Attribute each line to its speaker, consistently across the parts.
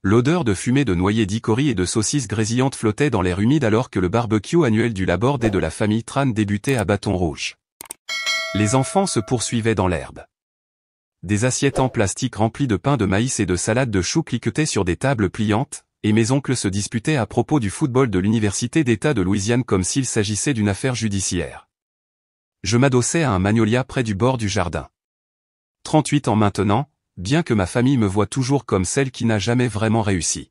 Speaker 1: L'odeur de fumée de noyer d'Icori et de saucisses grésillantes flottait dans l'air humide alors que le barbecue annuel du Laborde et de la famille Tran débutait à Bâton Rouge. Les enfants se poursuivaient dans l'herbe. Des assiettes en plastique remplies de pain de maïs et de salade de choux cliquetaient sur des tables pliantes, et mes oncles se disputaient à propos du football de l'Université d'État de Louisiane comme s'il s'agissait d'une affaire judiciaire. Je m'adossais à un magnolia près du bord du jardin. 38 ans maintenant, bien que ma famille me voie toujours comme celle qui n'a jamais vraiment réussi.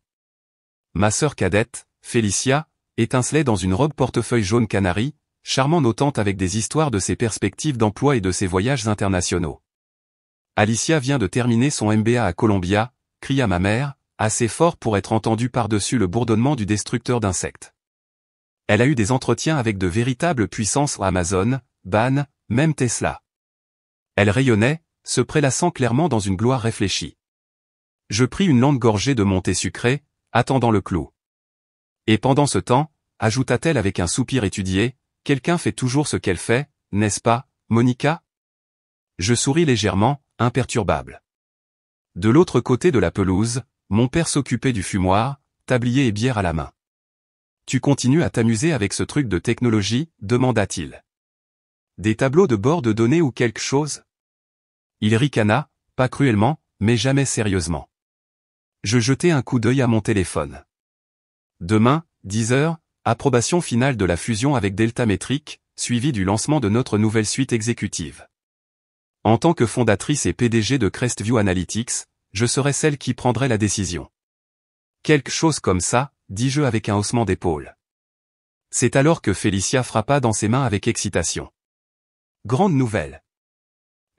Speaker 1: Ma sœur cadette, Félicia, étincelait dans une robe portefeuille jaune canari, charmant nos tantes avec des histoires de ses perspectives d'emploi et de ses voyages internationaux. Alicia vient de terminer son MBA à Columbia, cria ma mère, assez fort pour être entendue par-dessus le bourdonnement du destructeur d'insectes. Elle a eu des entretiens avec de véritables puissances Amazon, Ban, même Tesla. Elle rayonnait, se prélassant clairement dans une gloire réfléchie. Je pris une longue gorgée de mon thé sucré, attendant le clou. Et pendant ce temps, ajouta-t-elle avec un soupir étudié, quelqu'un fait toujours ce qu'elle fait, n'est-ce pas, Monica? Je souris légèrement, imperturbable. De l'autre côté de la pelouse, mon père s'occupait du fumoir, tablier et bière à la main. Tu continues à t'amuser avec ce truc de technologie, demanda-t-il. Des tableaux de bord de données ou quelque chose? Il ricana, pas cruellement, mais jamais sérieusement. Je jetai un coup d'œil à mon téléphone. Demain, 10 heures, approbation finale de la fusion avec Delta Metric, suivie du lancement de notre nouvelle suite exécutive. En tant que fondatrice et PDG de Crestview Analytics, je serai celle qui prendrait la décision. Quelque chose comme ça, dis-je avec un haussement d'épaule. C'est alors que Félicia frappa dans ses mains avec excitation. Grande nouvelle.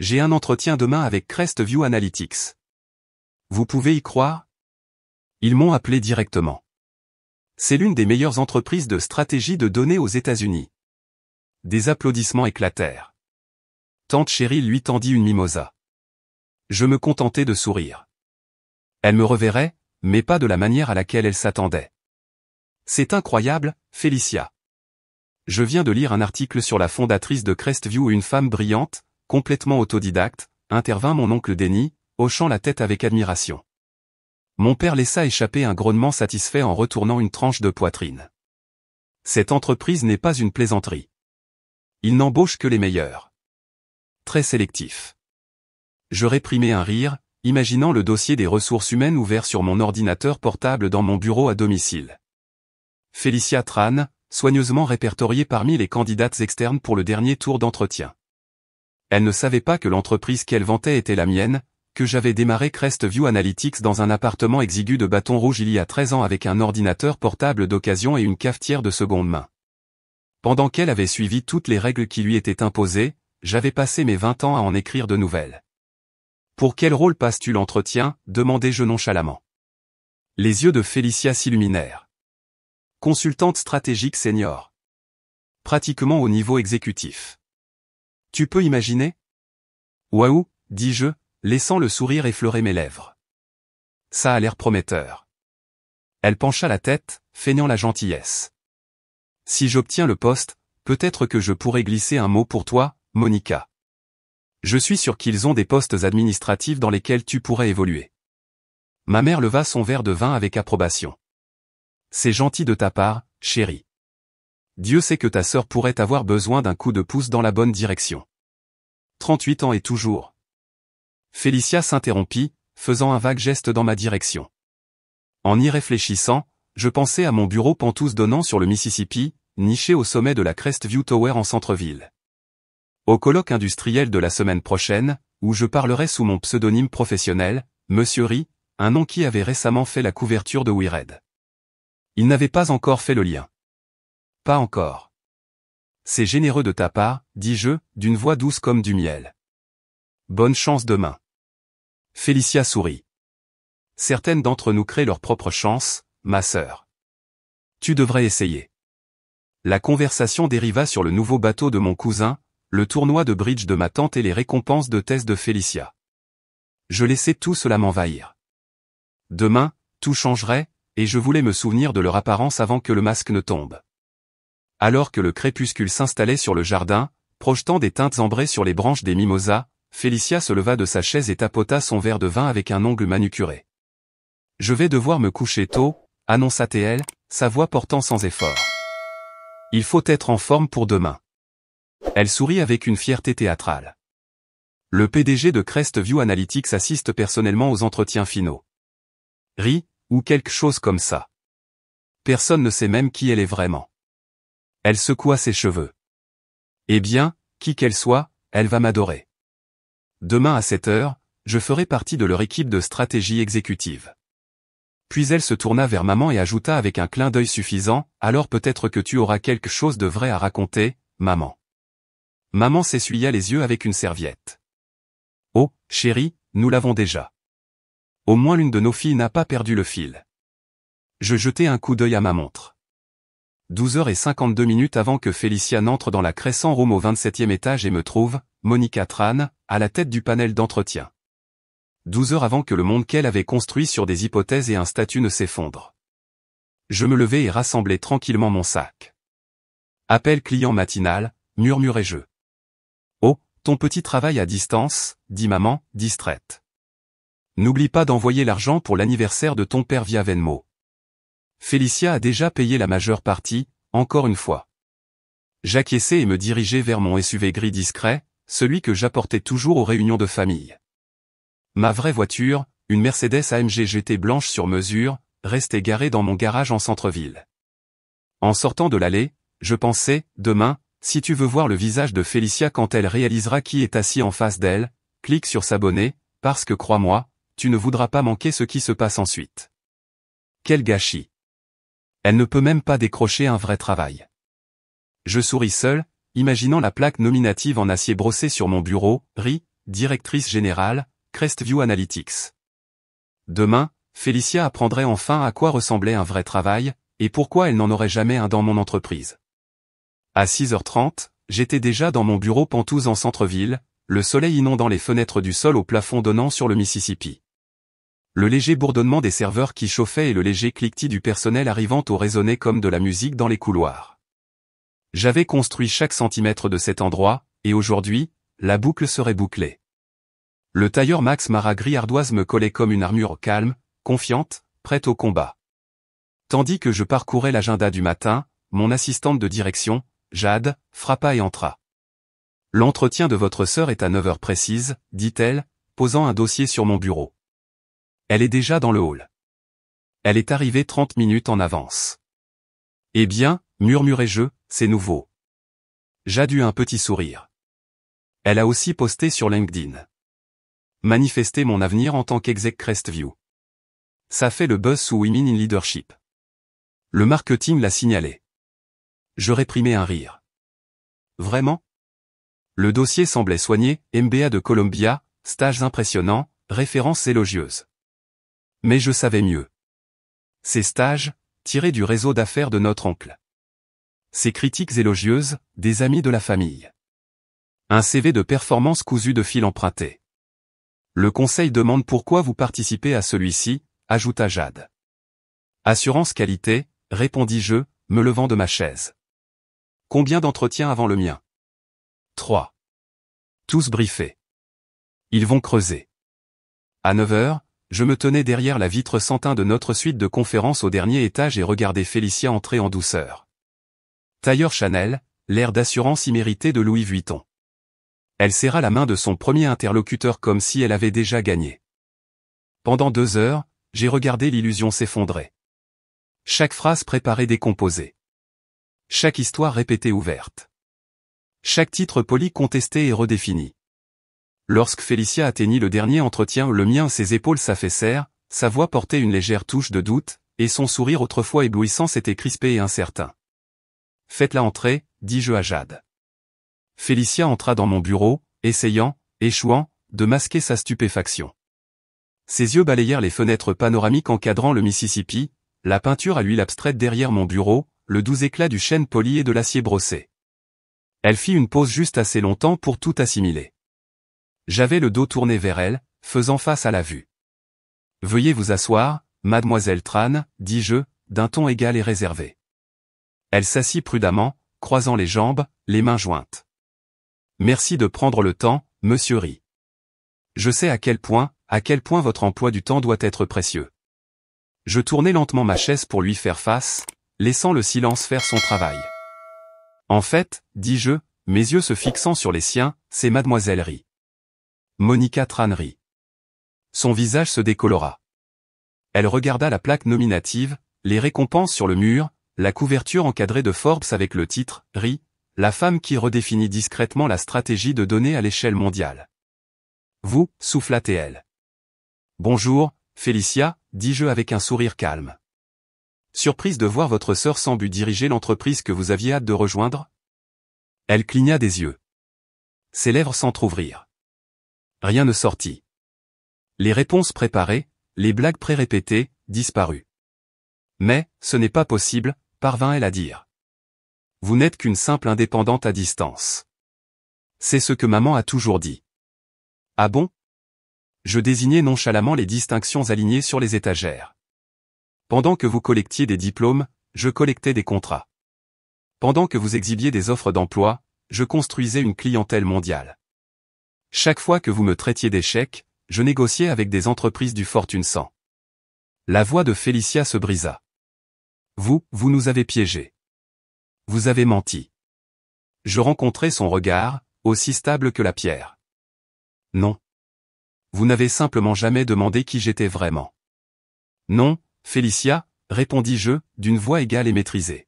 Speaker 1: J'ai un entretien demain avec Crestview Analytics. Vous pouvez y croire? Ils m'ont appelé directement. C'est l'une des meilleures entreprises de stratégie de données aux États-Unis. Des applaudissements éclatèrent. Tante Cheryl lui tendit une mimosa. Je me contentais de sourire. Elle me reverrait, mais pas de la manière à laquelle elle s'attendait. C'est incroyable, Félicia. Je viens de lire un article sur la fondatrice de Crestview, une femme brillante, complètement autodidacte, intervint mon oncle Denny, hochant la tête avec admiration. Mon père laissa échapper un grognement satisfait en retournant une tranche de poitrine. Cette entreprise n'est pas une plaisanterie. Ils n'embauchent que les meilleurs. Très sélectif. Je réprimai un rire, imaginant le dossier des ressources humaines ouvert sur mon ordinateur portable dans mon bureau à domicile. Félicia Tran, soigneusement répertoriée parmi les candidates externes pour le dernier tour d'entretien. Elle ne savait pas que l'entreprise qu'elle vantait était la mienne, que j'avais démarré Crestview Analytics dans un appartement exigu de Bâton Rouge il y a 13 ans avec un ordinateur portable d'occasion et une cafetière de seconde main. Pendant qu'elle avait suivi toutes les règles qui lui étaient imposées, j'avais passé mes 20 ans à en écrire de nouvelles. Pour quel rôle passes-tu l'entretien? Demandai-je nonchalamment. Les yeux de Félicia s'illuminèrent. Consultante stratégique senior. Pratiquement au niveau exécutif. Tu peux imaginer? Waouh, dis-je, laissant le sourire effleurer mes lèvres. Ça a l'air prometteur. Elle pencha la tête, feignant la gentillesse. Si j'obtiens le poste, peut-être que je pourrai glisser un mot pour toi, Monica. Je suis sûr qu'ils ont des postes administratifs dans lesquels tu pourrais évoluer. Ma mère leva son verre de vin avec approbation. C'est gentil de ta part, chérie. Dieu sait que ta sœur pourrait avoir besoin d'un coup de pouce dans la bonne direction. 38 ans et toujours. Félicia s'interrompit, faisant un vague geste dans ma direction. En y réfléchissant, je pensais à mon bureau pentouze donnant sur le Mississippi, niché au sommet de la Crestview Tower en centre-ville. Au colloque industriel de la semaine prochaine, où je parlerai sous mon pseudonyme professionnel, Monsieur Ri, un nom qui avait récemment fait la couverture de Wired. Il n'avait pas encore fait le lien. Pas encore. C'est généreux de ta part, dis-je, d'une voix douce comme du miel. Bonne chance demain. Félicia sourit. Certaines d'entre nous créent leur propre chance, ma sœur. Tu devrais essayer. La conversation dériva sur le nouveau bateau de mon cousin, le tournoi de bridge de ma tante et les récompenses de thèse de Félicia. Je laissais tout cela m'envahir. Demain, tout changerait, et je voulais me souvenir de leur apparence avant que le masque ne tombe. Alors que le crépuscule s'installait sur le jardin, projetant des teintes ambrées sur les branches des mimosas, Félicia se leva de sa chaise et tapota son verre de vin avec un ongle manucuré. Je vais devoir me coucher tôt, annonça-t-elle, sa voix portant sans effort. Il faut être en forme pour demain. Elle sourit avec une fierté théâtrale. Le PDG de Crestview Analytics assiste personnellement aux entretiens finaux. Ri, ou quelque chose comme ça. Personne ne sait même qui elle est vraiment. Elle secoua ses cheveux. Eh bien, qui qu'elle soit, elle va m'adorer. Demain à 7 heures, je ferai partie de leur équipe de stratégie exécutive. Puis elle se tourna vers maman et ajouta avec un clin d'œil suffisant, alors peut-être que tu auras quelque chose de vrai à raconter, maman. Maman s'essuya les yeux avec une serviette. Oh, chérie, nous l'avons déjà. Au moins l'une de nos filles n'a pas perdu le fil. Je jetai un coup d'œil à ma montre. 12h52 avant que Félicia n'entre dans la Crescent Room au 27e étage et me trouve, Monica Tran, à la tête du panel d'entretien. 12 heures avant que le monde qu'elle avait construit sur des hypothèses et un statut ne s'effondre. Je me levai et rassemblai tranquillement mon sac. Appel client matinal, murmurai-je. Oh, ton petit travail à distance, dit maman, distraite. N'oublie pas d'envoyer l'argent pour l'anniversaire de ton père via Venmo. Félicia a déjà payé la majeure partie, encore une fois. J'acquiesçai et me dirigeai vers mon SUV gris discret, celui que j'apportais toujours aux réunions de famille. Ma vraie voiture, une Mercedes AMG GT blanche sur mesure, restait garée dans mon garage en centre-ville. En sortant de l'allée, je pensais, demain, si tu veux voir le visage de Félicia quand elle réalisera qui est assis en face d'elle, clique sur s'abonner, parce que crois-moi, tu ne voudras pas manquer ce qui se passe ensuite. Quel gâchis. Elle ne peut même pas décrocher un vrai travail. Je souris seul, imaginant la plaque nominative en acier brossé sur mon bureau, Ri, directrice générale, Crestview Analytics. Demain, Félicia apprendrait enfin à quoi ressemblait un vrai travail, et pourquoi elle n'en aurait jamais un dans mon entreprise. À 6h30, j'étais déjà dans mon bureau Pentouse en centre-ville, le soleil inondant les fenêtres du sol au plafond donnant sur le Mississippi. Le léger bourdonnement des serveurs qui chauffaient et le léger cliquetis du personnel arrivant au résonnaient comme de la musique dans les couloirs. J'avais construit chaque centimètre de cet endroit, et aujourd'hui, la boucle serait bouclée. Le tailleur Max Mara gris ardoise me collait comme une armure calme, confiante, prête au combat. Tandis que je parcourais l'agenda du matin, mon assistante de direction, Jade, frappa et entra. L'entretien de votre sœur est à 9 heures précises, dit-elle, posant un dossier sur mon bureau. Elle est déjà dans le hall. Elle est arrivée 30 minutes en avance. Eh bien, murmurai-je, c'est nouveau. Jade eut un petit sourire. Elle a aussi posté sur LinkedIn. Manifester mon avenir en tant qu'exec Crestview. Ça fait le buzz sous Women in Leadership. Le marketing l'a signalé. Je réprimai un rire. Vraiment? Le dossier semblait soigné, MBA de Columbia, stages impressionnants, références élogieuses. Mais je savais mieux. Ces stages, tirés du réseau d'affaires de notre oncle. Ces critiques élogieuses, des amis de la famille. Un CV de performance cousu de fil emprunté. Le conseil demande pourquoi vous participez à celui-ci, ajouta Jade. Assurance qualité, répondis-je, me levant de ma chaise. Combien d'entretiens avant le mien? 3. Tous briefés. Ils vont creuser. À 9 heures, je me tenais derrière la vitre sans teint de notre suite de conférences au dernier étage et regardais Félicia entrer en douceur. Tailleur Chanel, l'air d'assurance immérité de Louis Vuitton. Elle serra la main de son premier interlocuteur comme si elle avait déjà gagné. Pendant 2 heures, j'ai regardé l'illusion s'effondrer. Chaque phrase préparée décomposée. Chaque histoire répétée ouverte. Chaque titre poli contesté et redéfini. Lorsque Félicia atteignit le dernier entretien, le mien, ses épaules s'affaissèrent, sa voix portait une légère touche de doute, et son sourire autrefois éblouissant s'était crispé et incertain. Faites-la entrer, dis-je à Jade. Félicia entra dans mon bureau, essayant, échouant, de masquer sa stupéfaction. Ses yeux balayèrent les fenêtres panoramiques encadrant le Mississippi, la peinture à l'huile abstraite derrière mon bureau, le doux éclat du chêne poli et de l'acier brossé. Elle fit une pause juste assez longtemps pour tout assimiler. J'avais le dos tourné vers elle, faisant face à la vue. Veuillez vous asseoir, mademoiselle Tran, dis-je, d'un ton égal et réservé. Elle s'assit prudemment, croisant les jambes, les mains jointes. Merci de prendre le temps, monsieur Ri. Je sais à quel point votre emploi du temps doit être précieux. Je tournai lentement ma chaise pour lui faire face, laissant le silence faire son travail. En fait, dis-je, mes yeux se fixant sur les siens, c'est Mademoiselle Ri. Monica Tran rit. Son visage se décolora. Elle regarda la plaque nominative, les récompenses sur le mur, la couverture encadrée de Forbes avec le titre « Ri, la femme qui redéfinit discrètement la stratégie de données à l'échelle mondiale. » Vous, souffla-t-elle. Bonjour, Félicia, dis-je avec un sourire calme. Surprise de voir votre sœur sans but diriger l'entreprise que vous aviez hâte de rejoindre? Elle cligna des yeux. Ses lèvres s'entr'ouvrirent. Rien ne sortit. Les réponses préparées, les blagues pré-répétées, disparut. Mais, ce n'est pas possible, parvint-elle à dire. Vous n'êtes qu'une simple indépendante à distance. C'est ce que maman a toujours dit. Ah bon? Je désignai nonchalamment les distinctions alignées sur les étagères. Pendant que vous collectiez des diplômes, je collectais des contrats. Pendant que vous exhibiez des offres d'emploi, je construisais une clientèle mondiale. Chaque fois que vous me traitiez d'échec, je négociais avec des entreprises du Fortune 100. La voix de Félicia se brisa. Vous nous avez piégés. Vous avez menti. Je rencontrai son regard, aussi stable que la pierre. Non. Vous n'avez simplement jamais demandé qui j'étais vraiment. Non, Félicia, répondis-je, d'une voix égale et maîtrisée.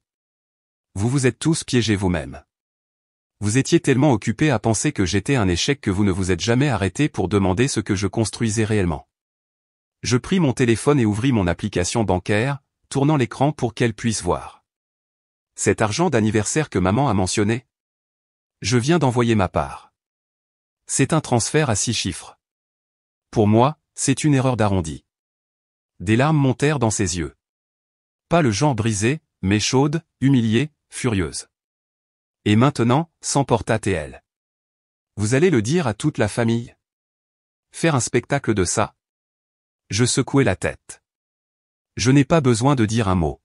Speaker 1: Vous vous êtes tous piégés vous-même. Vous étiez tellement occupés à penser que j'étais un échec que vous ne vous êtes jamais arrêté pour demander ce que je construisais réellement. Je pris mon téléphone et ouvris mon application bancaire, tournant l'écran pour qu'elle puisse voir. Cet argent d'anniversaire que maman a mentionné? Je viens d'envoyer ma part. C'est un transfert à 6 chiffres. Pour moi, c'est une erreur d'arrondi. Des larmes montèrent dans ses yeux. Pas le genre brisé, mais chaude, humiliée, furieuse. Et maintenant, s'emporta-t-elle. Vous allez le dire à toute la famille? Faire un spectacle de ça? Je secouai la tête. Je n'ai pas besoin de dire un mot.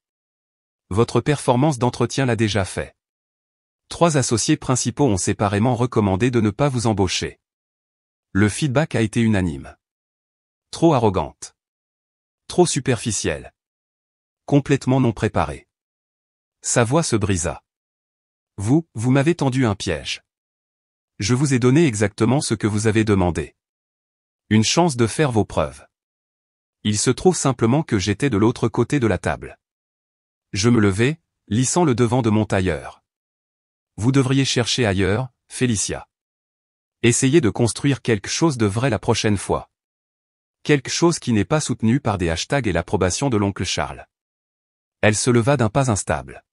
Speaker 1: Votre performance d'entretien l'a déjà fait. 3 associés principaux ont séparément recommandé de ne pas vous embaucher. Le feedback a été unanime. Trop arrogante. Trop superficielle. Complètement non préparée. Sa voix se brisa. Vous m'avez tendu un piège. Je vous ai donné exactement ce que vous avez demandé. Une chance de faire vos preuves. Il se trouve simplement que j'étais de l'autre côté de la table. Je me levai, lissant le devant de mon tailleur. Vous devriez chercher ailleurs, Félicia. Essayez de construire quelque chose de vrai la prochaine fois. Quelque chose qui n'est pas soutenu par des hashtags et l'approbation de l'oncle Charles. Elle se leva d'un pas instable.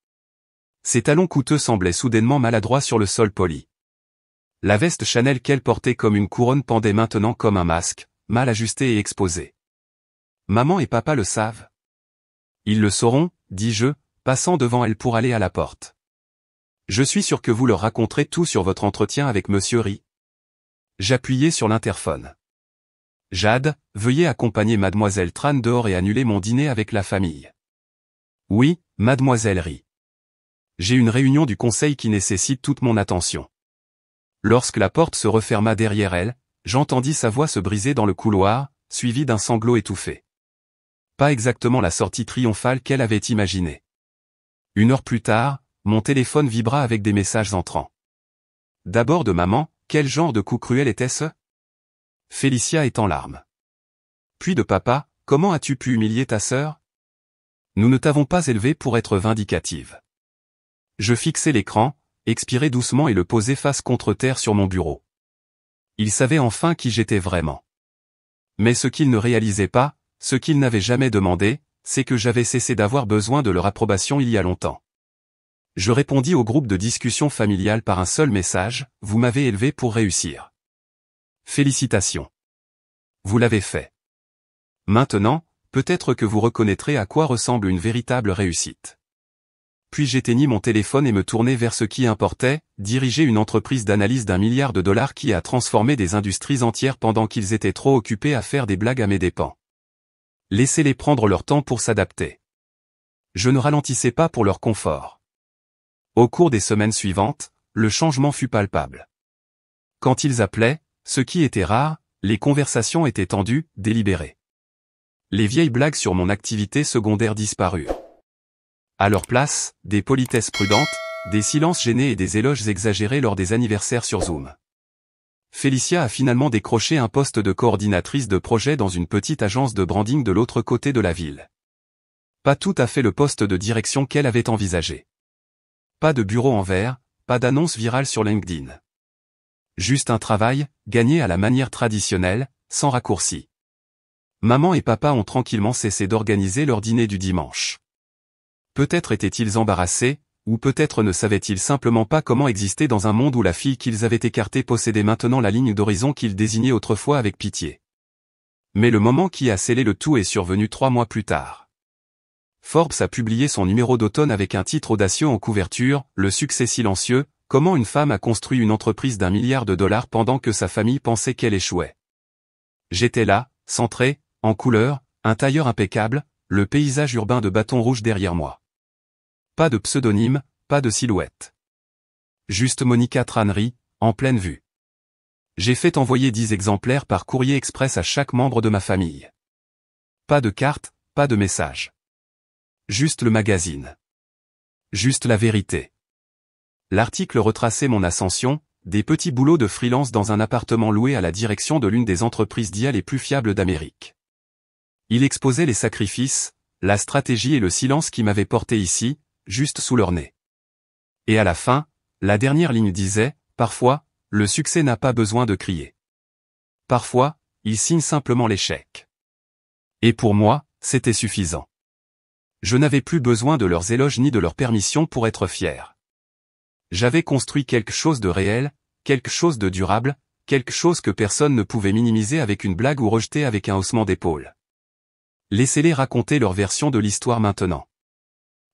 Speaker 1: Ses talons coûteux semblaient soudainement maladroits sur le sol poli. La veste Chanel qu'elle portait comme une couronne pendait maintenant comme un masque, mal ajusté et exposé. Maman et papa le savent. Ils le sauront, dis-je, passant devant elle pour aller à la porte. Je suis sûr que vous leur raconterez tout sur votre entretien avec Monsieur Ri. J'appuyai sur l'interphone. Jade, veuillez accompagner Mademoiselle Tran dehors et annuler mon dîner avec la famille. Oui, Mademoiselle Ri. J'ai une réunion du conseil qui nécessite toute mon attention. Lorsque la porte se referma derrière elle, j'entendis sa voix se briser dans le couloir, suivie d'un sanglot étouffé. Pas exactement la sortie triomphale qu'elle avait imaginée. 1 heure plus tard, mon téléphone vibra avec des messages entrants. D'abord de maman, quel genre de coup cruel était-ce? Félicia est en larmes. Puis de papa, comment as-tu pu humilier ta sœur? Nous ne t'avons pas élevée pour être vindicative. Je fixai l'écran, expirai doucement et le posai face contre terre sur mon bureau. Il savait enfin qui j'étais vraiment. Mais ce qu'il ne réalisait pas, ce qu'il n'avait jamais demandé, c'est que j'avais cessé d'avoir besoin de leur approbation il y a longtemps. Je répondis au groupe de discussion familiale par un seul message, vous m'avez élevé pour réussir. Félicitations. Vous l'avez fait. Maintenant, peut-être que vous reconnaîtrez à quoi ressemble une véritable réussite. Puis j'éteignis mon téléphone et me tournai vers ce qui importait, diriger une entreprise d'analyse d'1 milliard de dollars qui a transformé des industries entières pendant qu'ils étaient trop occupés à faire des blagues à mes dépens. Laissez-les prendre leur temps pour s'adapter. Je ne ralentissais pas pour leur confort. Au cours des semaines suivantes, le changement fut palpable. Quand ils appelaient, ce qui était rare, les conversations étaient tendues, délibérées. Les vieilles blagues sur mon activité secondaire disparurent. À leur place, des politesses prudentes, des silences gênés et des éloges exagérés lors des anniversaires sur Zoom. Félicia a finalement décroché un poste de coordinatrice de projet dans une petite agence de branding de l'autre côté de la ville. Pas tout à fait le poste de direction qu'elle avait envisagé. Pas de bureau en verre, pas d'annonce virale sur LinkedIn. Juste un travail, gagné à la manière traditionnelle, sans raccourci. Maman et papa ont tranquillement cessé d'organiser leur dîner du dimanche. Peut-être étaient-ils embarrassés, ou peut-être ne savaient-ils simplement pas comment exister dans un monde où la fille qu'ils avaient écartée possédait maintenant la ligne d'horizon qu'ils désignaient autrefois avec pitié. Mais le moment qui a scellé le tout est survenu 3 mois plus tard. Forbes a publié son numéro d'automne avec un titre audacieux en couverture, Le succès silencieux, comment une femme a construit une entreprise d'1 milliard de dollars pendant que sa famille pensait qu'elle échouait. J'étais là, centré, en couleur, un tailleur impeccable, le paysage urbain de Bâton Rouge derrière moi. Pas de pseudonyme, pas de silhouette. Juste Monica Trannery, en pleine vue. J'ai fait envoyer 10 exemplaires par courrier express à chaque membre de ma famille. Pas de carte, pas de message. Juste le magazine. Juste la vérité. L'article retraçait mon ascension, des petits boulots de freelance dans un appartement loué à la direction de l'une des entreprises d'IA les plus fiables d'Amérique. Il exposait les sacrifices, la stratégie et le silence qui m'avaient porté ici, juste sous leur nez. Et à la fin, la dernière ligne disait, parfois, le succès n'a pas besoin de crier. Parfois, il signe simplement l'échec. Et pour moi, c'était suffisant. Je n'avais plus besoin de leurs éloges ni de leur permission pour être fier. J'avais construit quelque chose de réel, quelque chose de durable, quelque chose que personne ne pouvait minimiser avec une blague ou rejeter avec un haussement d'épaule. Laissez-les raconter leur version de l'histoire maintenant.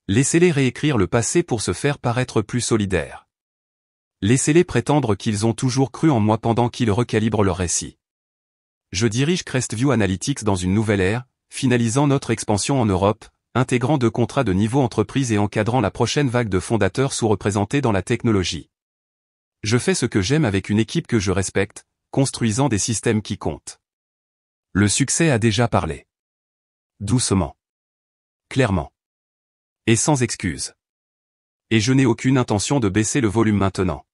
Speaker 1: Laissez-les réécrire le passé pour se faire paraître plus solidaires. Laissez-les prétendre qu'ils ont toujours cru en moi pendant qu'ils recalibrent leur récit. Je dirige Crestview Analytics dans une nouvelle ère, finalisant notre expansion en Europe, intégrant 2 contrats de niveau entreprise et encadrant la prochaine vague de fondateurs sous-représentés dans la technologie. Je fais ce que j'aime avec une équipe que je respecte, construisant des systèmes qui comptent. Le succès a déjà parlé. Doucement. Clairement. Et sans excuse. Et je n'ai aucune intention de baisser le volume maintenant.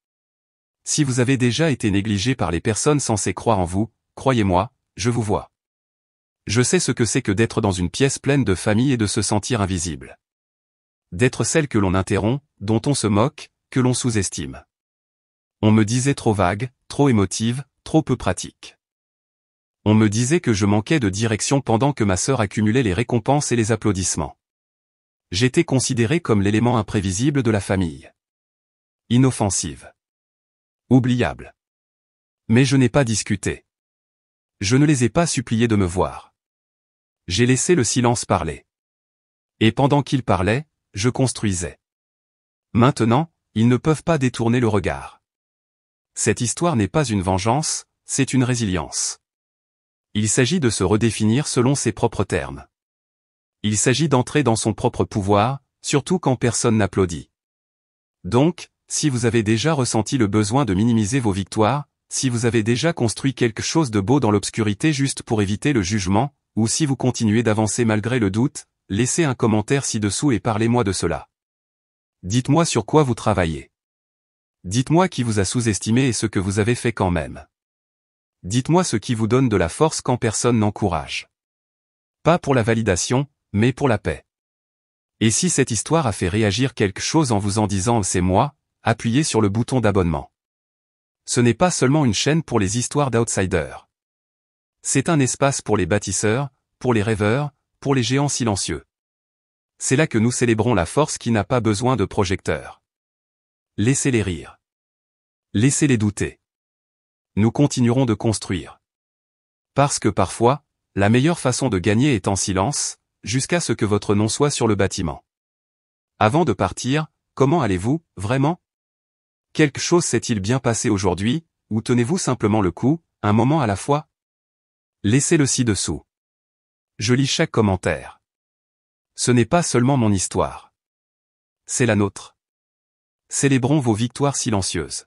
Speaker 1: Si vous avez déjà été négligé par les personnes censées croire en vous, croyez-moi, je vous vois. Je sais ce que c'est que d'être dans une pièce pleine de famille et de se sentir invisible. D'être celle que l'on interrompt, dont on se moque, que l'on sous-estime. On me disait trop vague, trop émotive, trop peu pratique. On me disait que je manquais de direction pendant que ma sœur accumulait les récompenses et les applaudissements. J'étais considérée comme l'élément imprévisible de la famille. Inoffensive. Oubliable. Mais je n'ai pas discuté. Je ne les ai pas suppliés de me voir. J'ai laissé le silence parler. Et pendant qu'ils parlaient, je construisais. Maintenant, ils ne peuvent pas détourner le regard. Cette histoire n'est pas une vengeance, c'est une résilience. Il s'agit de se redéfinir selon ses propres termes. Il s'agit d'entrer dans son propre pouvoir, surtout quand personne n'applaudit. Donc, si vous avez déjà ressenti le besoin de minimiser vos victoires, si vous avez déjà construit quelque chose de beau dans l'obscurité juste pour éviter le jugement, ou si vous continuez d'avancer malgré le doute, laissez un commentaire ci-dessous et parlez-moi de cela. Dites-moi sur quoi vous travaillez. Dites-moi qui vous a sous-estimé et ce que vous avez fait quand même. Dites-moi ce qui vous donne de la force quand personne n'encourage. Pas pour la validation, mais pour la paix. Et si cette histoire a fait réagir quelque chose en vous en disant « c'est moi », appuyez sur le bouton d'abonnement. Ce n'est pas seulement une chaîne pour les histoires d'outsiders. C'est un espace pour les bâtisseurs, pour les rêveurs, pour les géants silencieux. C'est là que nous célébrons la force qui n'a pas besoin de projecteurs. Laissez-les rire. Laissez-les douter. Nous continuerons de construire. Parce que parfois, la meilleure façon de gagner est en silence, jusqu'à ce que votre nom soit sur le bâtiment. Avant de partir, comment allez-vous, vraiment? Quelque chose s'est-il bien passé aujourd'hui, ou tenez-vous simplement le coup, un moment à la fois? Laissez-le ci-dessous. Je lis chaque commentaire. Ce n'est pas seulement mon histoire. C'est la nôtre. Célébrons vos victoires silencieuses.